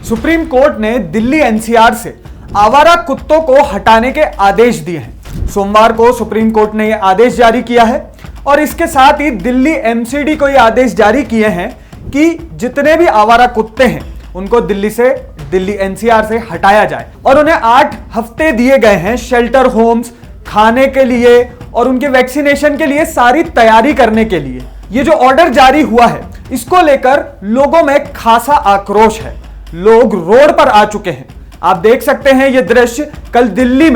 Supreme court ने Delhi NCR से आवारा कुत्तों को हटाने के आदेश दिए हैं। सोमवार को सुप्रीम कोर्ट ने यह आदेश जारी किया है और इसके साथ ही दिल्ली एमसीडी को यह आदेश जारी किए हैं कि जितने भी आवारा कुत्ते हैं उनको दिल्ली एनसीआर से हटाया जाए और उन्हें 8 हफ्ते दिए गए हैं शेल्टर होम्स, खाने के लिए और उनके वैक्सीनेशन के लिए सारी तैयारी करने के लिए। ये जो ऑर्डर जारी हुआ है इसको लेकर लोगों में खासा आक्रोश है। लोग रोड पर आ चुके हैं। आप देख सकते हैं ये दृश्य कल दिल्ली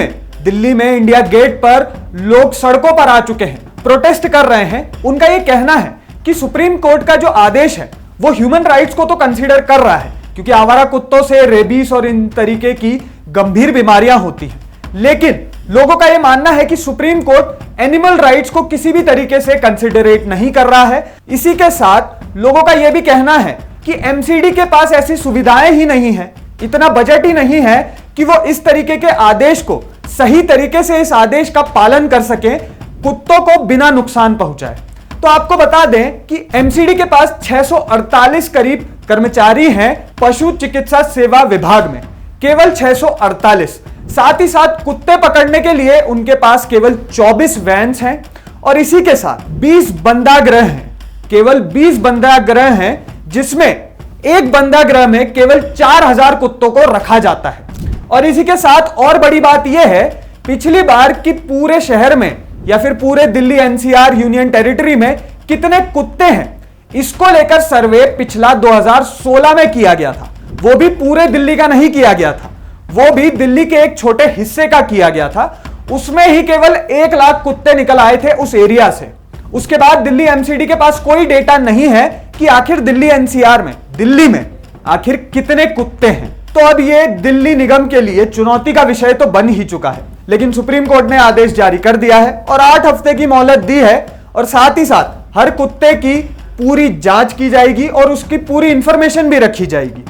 में इंडिया गेट पर लोग सड़कों पर आ चुके हैं, प्रोटेस्ट कर रहे हैं। उनका ये कहना है कि सुप्रीम कोर्ट का जो आदेश है वो ह्यूमन राइट्स को तो कंसीडर कर रहा है, क्योंकि आवारा कुत्तों से रेबीज और इन तरीके की गंभीर बीमारियां होती हैं, लेकिन लोगों का यह मानना है कि सुप्रीम कोर्ट एनिमल राइट्स को किसी भी तरीके से कंसीडरेट नहीं कर रहा है। इसी के साथ लोगों का यह भी कहना है कि एमसीडी के पास ऐसी सुविधाएं ही नहीं है, इतना बजट ही नहीं है कि वो इस तरीके के आदेश को सही तरीके से इस आदेश का पालन कर सके, कुत्तों को बिना नुकसान पहुंचाए। तो आपको बता दें कि एमसीडी के पास 648 करीब कर्मचारी हैं पशु चिकित्सा सेवा विभाग में, केवल 648। साथ ही साथ कुत्ते पकड़ने के लिए उनके पास केवल 24 वैन्स हैं और इसी के साथ 20 बंदागृह हैं, केवल 20 बंदागृह हैं, जिसमें एक बंदागृह में केवल 4000 कुत्तों को रखा जाता है। और इसी के साथ और बड़ी बात यह है, पिछली बार कि पूरे शहर में या फिर पूरे दिल्ली एनसीआर यूनियन टेरिटरी में कितने कुत्ते हैं, इसको लेकर सर्वे पिछला 2016 में किया गया था। वो भी पूरे दिल्ली का नहीं किया गया था, वो भी दिल्ली के एक छोटे हिस्से का किया गया था। उसमें ही केवल 1 लाख कुत्ते निकल आए थे उस एरिया से। उसके बाद दिल्ली एमसीडी के पास कोई डेटा नहीं है कि आखिर दिल्ली एनसीआर में, दिल्ली में आखिर कितने कुत्ते हैं। तो अब ये दिल्ली निगम के लिए चुनौती का विषय तो बन ही चुका है, लेकिन सुप्रीम कोर्ट ने आदेश जारी कर दिया है और 8 हफ्ते की मोहलत दी है और साथ ही साथ हर कुत्ते की पूरी जांच की जाएगी और उसकी पूरी इंफॉर्मेशन भी रखी जाएगी।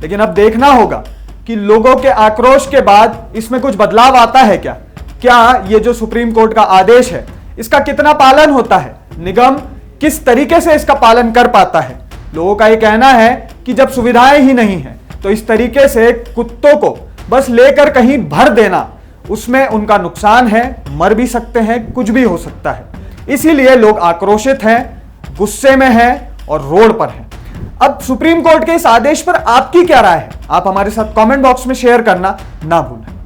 लेकिन अब देखना होगा कि लोगों के आक्रोश के बाद इसमें कुछ बदलाव आता है क्या ये जो सुप्रीम कोर्ट का आदेश है इसका कितना पालन होता है, निगम किस तरीके से इसका पालन कर पाता है। लोगों का यह कहना है कि जब सुविधाएं ही नहीं है तो इस तरीके से कुत्तों को बस लेकर कहीं भर देना, उसमें उनका नुकसान है, मर भी सकते हैं, कुछ भी हो सकता है। इसीलिए लोग आक्रोशित हैं, गुस्से में हैं और रोड पर हैं। अब सुप्रीम कोर्ट के इस आदेश पर आपकी क्या राय है, आप हमारे साथ कमेंट बॉक्स में शेयर करना ना भूलें।